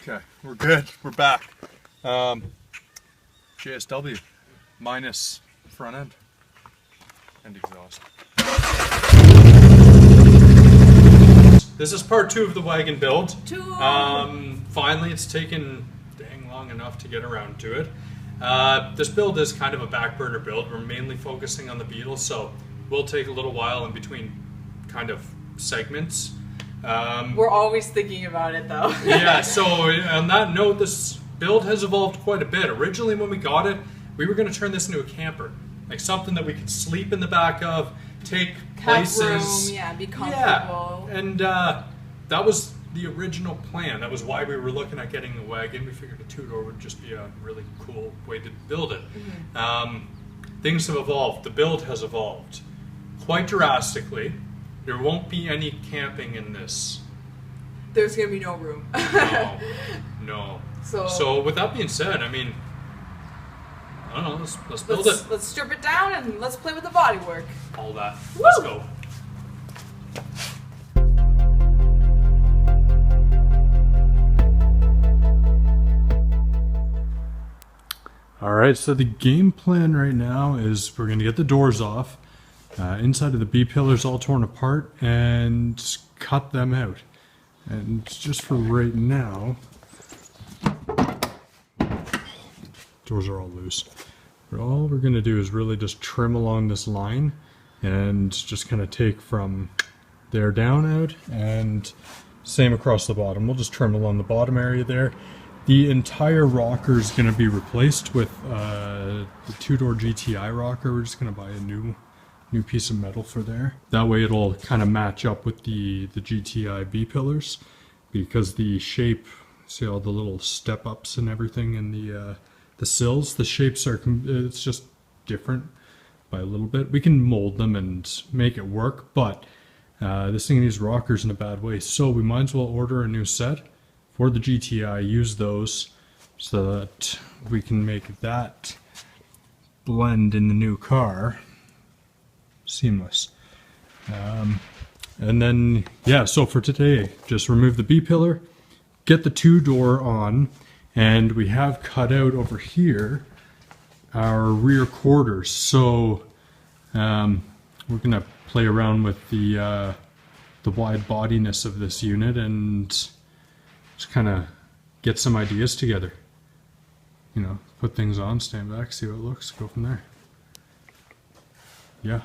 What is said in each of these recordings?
Okay, we're good. We're back. JSW minus front end and exhaust. This is part 2 of the wagon build. Finally, it's taken dang long enough to get around to it. This build is kind of a back burner build. We're mainly focusing on the Beetle, so we'll take a little while in between kind of segments. We're always thinking about it though. Yeah, so on that note, this build has evolved quite a bit. Originally when we got it, we were going to turn this into a camper. Like something that we could sleep in the back of, take places. Have room, yeah, be comfortable. Yeah, and that was the original plan. That was why we were looking at getting a wagon. We figured a two-door would just be a really cool way to build it. Mm-hmm. Things have evolved. The build has evolved quite drastically. There won't be any camping in this. There's going to be no room. No. So with that being said, I mean, I don't know, let's build it. Let's strip it down and let's play with the bodywork. All that. Woo! Let's go. All right, so the game plan right now is we're going to get the doors off. Inside of the B-pillars all torn apart and cut them out. And just for right now, doors are all loose. But all we're going to do is really just trim along this line and just kind of take from there down out, and same across the bottom. We'll just trim along the bottom area there. The entire rocker is going to be replaced with the two-door GTI rocker. We're just going to buy a new piece of metal for there. That way it'll kind of match up with the GTI B-pillars, because the shape, see all the little step-ups and everything in the sills, the shapes are, it's just different by a little bit. We can mold them and make it work, but this thing needs rockers in a bad way, so we might as well order a new set for the GTI, use those so that we can make that blend in the new car seamless. And then, yeah, so for today, just remove the B-pillar, get the two-door on, and we have cut out over here our rear quarters. So we're gonna play around with the wide bodiness of this unit and just kind of get some ideas together. You know, put things on, stand back, see how it looks, go from there. Yeah.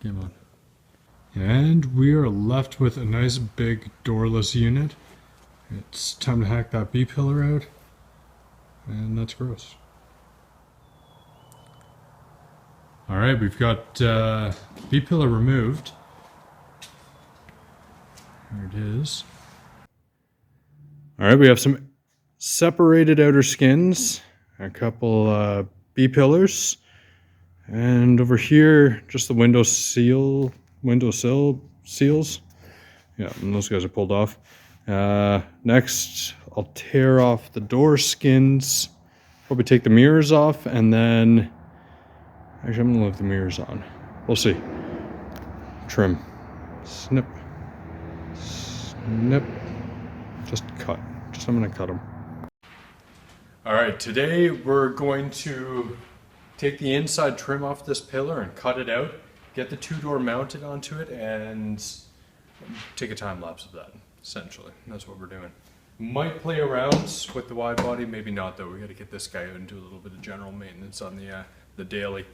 Game on. And we are left with a nice big doorless unit. It's time to hack that B-pillar out, and that's gross. Alright, we've got B-pillar removed. There it is. Alright, we have some separated outer skins, a couple B-pillars, and over here, just the window sill seals. Yeah, and those guys are pulled off. Next, I'll tear off the door skins, probably take the mirrors off, and then, actually I'm gonna leave the mirrors on. We'll see. Trim. Snip. Snip. Just cut. I'm gonna cut them. Alright, today we're going to take the inside trim off this pillar and cut it out, get the two-door mounted onto it, and take a time lapse of that, essentially. That's what we're doing. Might play around with the wide body, maybe not though. We gotta get this guy out and do a little bit of general maintenance on the daily.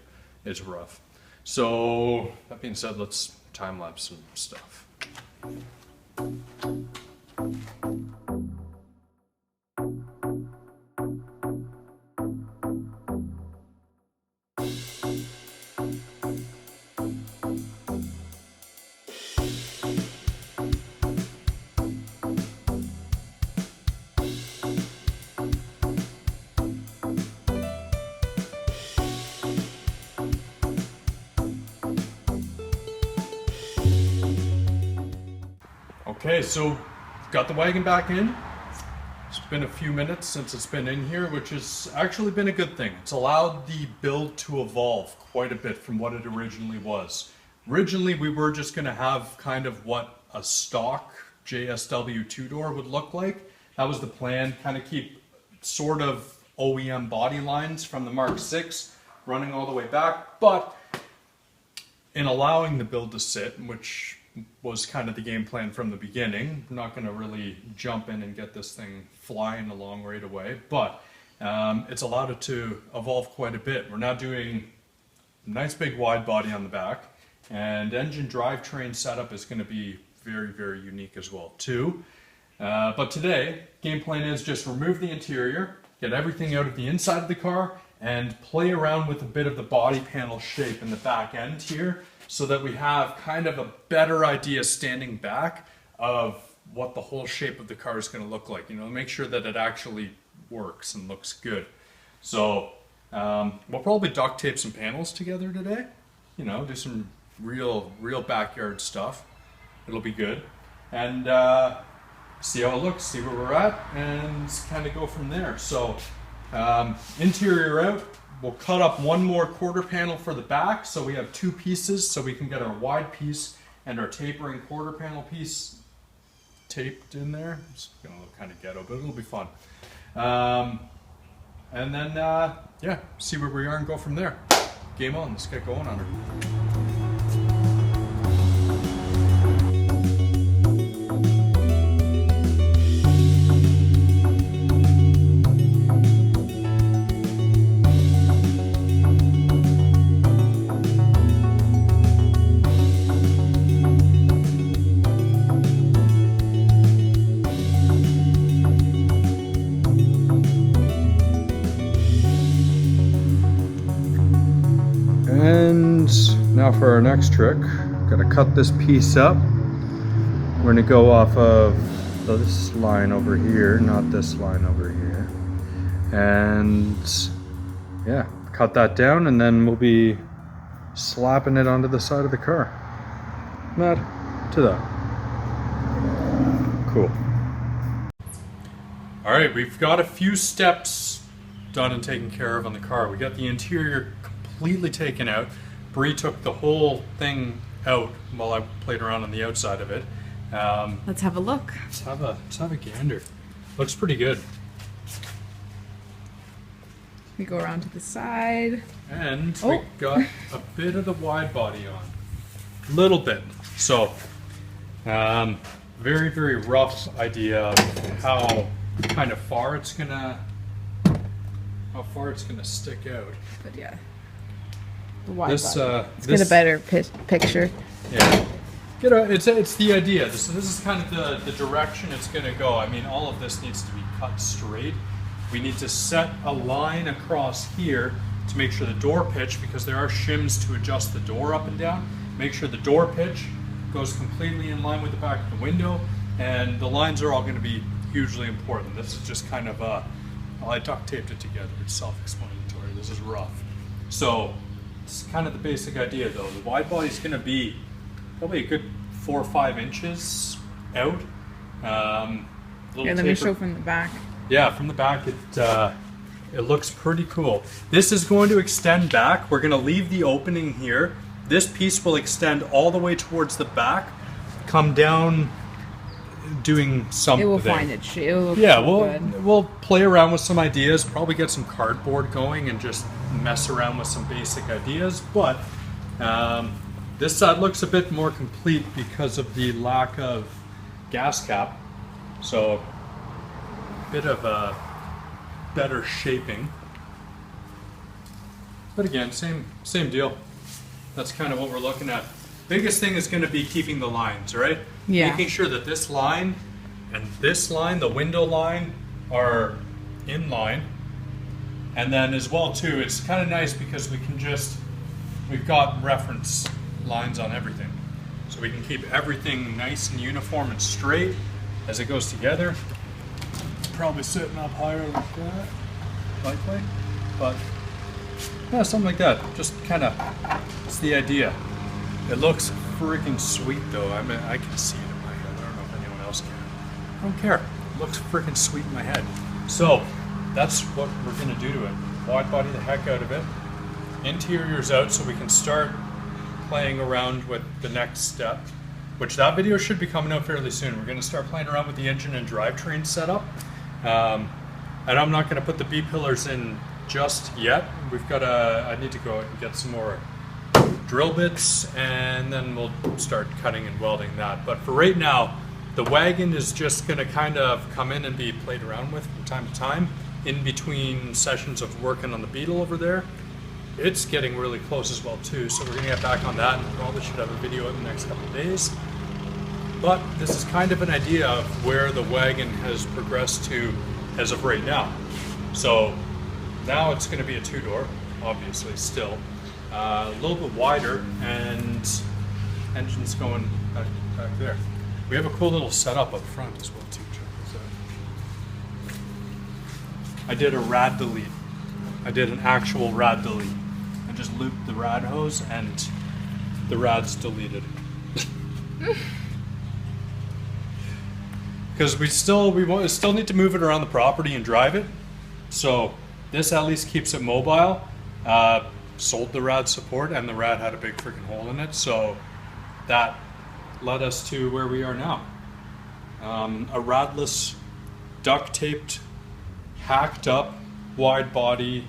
It's rough. So, that being said, let's time lapse some stuff. Okay, so got the wagon back in. It's been a few minutes since it's been in here, which has actually been a good thing. It's allowed the build to evolve quite a bit from what it originally was. Originally, we were just going to have kind of what a stock JSW two-door would look like. That was the plan, kind of keep sort of OEM body lines from the Mark 6 running all the way back, but in allowing the build to sit, which was kind of the game plan from the beginning, we're not going to really jump in and get this thing flying along right away, but it's allowed it to evolve quite a bit. We're now doing a nice big wide body on the back, and engine drivetrain setup is going to be very, very unique as well too. But today, game plan is just remove the interior, get everything out of the inside of the car, and play around with a bit of the body panel shape in the back end here, so that we have kind of a better idea standing back of what the whole shape of the car is going to look like. You know, make sure that it actually works and looks good. So we'll probably duct tape some panels together today. You know, do some real backyard stuff. It'll be good. And see how it looks, see where we're at, and kind of go from there. So interior out, we'll cut up one more quarter panel for the back, so we have two pieces, so we can get our wide piece and our tapering quarter panel piece taped in there. It's gonna look kind of ghetto, but it'll be fun. And then yeah, see where we are and go from there. Game on, let's get going on her. Now for our next trick, gotta cut this piece up. We're gonna go off of this line over here, not this line over here. And yeah, cut that down, and then we'll be slapping it onto the side of the car. That to that. Cool. All right, we've got a few steps done and taken care of on the car. We got the interior completely taken out. Bree took the whole thing out while I played around on the outside of it. Let's have a look. Let's have a gander. Looks pretty good. We go around to the side. And we got a bit of the wide body on. Little bit. So, very, very rough idea of how far it's gonna stick out. But yeah. The wide This, body. Let's get a better picture. Yeah. It's the idea. This is kind of the direction it's going to go. I mean, all of this needs to be cut straight. We need to set a line across here to make sure the door pitch, because there are shims to adjust the door up and down. Make sure the door pitch goes completely in line with the back of the window, and the lines are all going to be hugely important. This is just kind of I duct taped it together. It's self-explanatory. This is rough. So it's kind of the basic idea, though. The wide body is going to be probably a good 4 or 5 inches out. Yeah, let me show from the back. Yeah, from the back, it looks pretty cool. This is going to extend back. We're going to leave the opening here. This piece will extend all the way towards the back, come down, doing something. It will find its shape. Yeah, we'll play around with some ideas. Probably get some cardboard going and just mess around with some basic ideas. But this side looks a bit more complete because of the lack of gas cap. So a bit of a better shaping. But again, same deal. That's kind of what we're looking at. Biggest thing is going to be keeping the lines, right? Yeah. Making sure that this line and this line, the window line, are in line. And then as well too, it's kind of nice because we've got reference lines on everything. So we can keep everything nice and uniform and straight as it goes together. It's probably sitting up higher like that, likely, but yeah, something like that. Just kind of, it's the idea. It looks freaking sweet though. I mean, I can see it in my head. I don't know if anyone else can. I don't care. It looks freaking sweet in my head. So that's what we're gonna do to it. Wide body the heck out of it. Interior's out so we can start playing around with the next step. which that video should be coming out fairly soon. We're going to start playing around with the engine and drivetrain setup. And I'm not going to put the B-pillars in just yet. I need to go out and get some more drill bits, and then we'll start cutting and welding that. But for right now, the wagon is just going to kind of come in and be played around with from time to time in between sessions of working on the Beetle over there. It's getting really close as well too, so we're going to get back on that, and probably should have a video in the next couple of days. But this is kind of an idea of where the wagon has progressed to as of right now. So now it's going to be a two-door, obviously, still. A little bit wider, and engine's going back there. We have a cool little setup up front as well too. Check this out. I did a rad delete. I did an actual rad delete. I just looped the rad hose and the rad's deleted. Because we still need to move it around the property and drive it. So this at least keeps it mobile. Sold the rad support, and the rad had a big freaking hole in it. So that led us to where we are now. A radless, duct taped, hacked up, wide body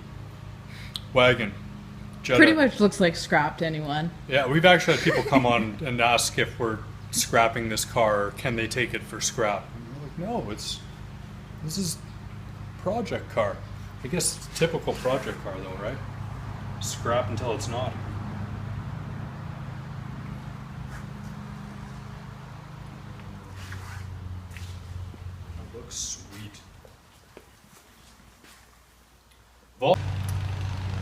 wagon. Jetta. Pretty much looks like scrap to anyone. Yeah, we've actually had people come on and ask if we're scrapping this car, or can they take it for scrap? And we're like, no, this is project car. I guess it's a typical project car though, right? Scrap until it's not. That looks sweet. Well,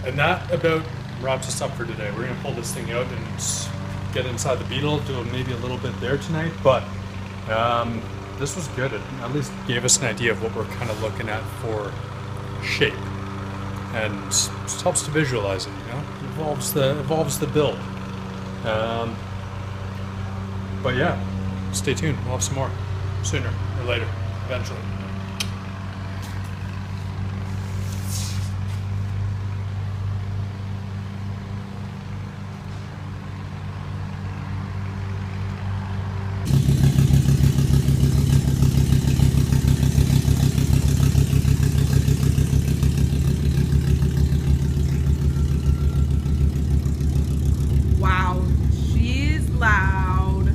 and that about wraps us up for today. We're going to pull this thing out and get inside the Beetle, do maybe a little bit there tonight, but this was good. It at least gave us an idea of what we're kind of looking at for shape, and just helps to visualize it, you know? Evolves the build. But yeah, stay tuned. We'll have some more sooner or later, eventually. Wow, she's loud.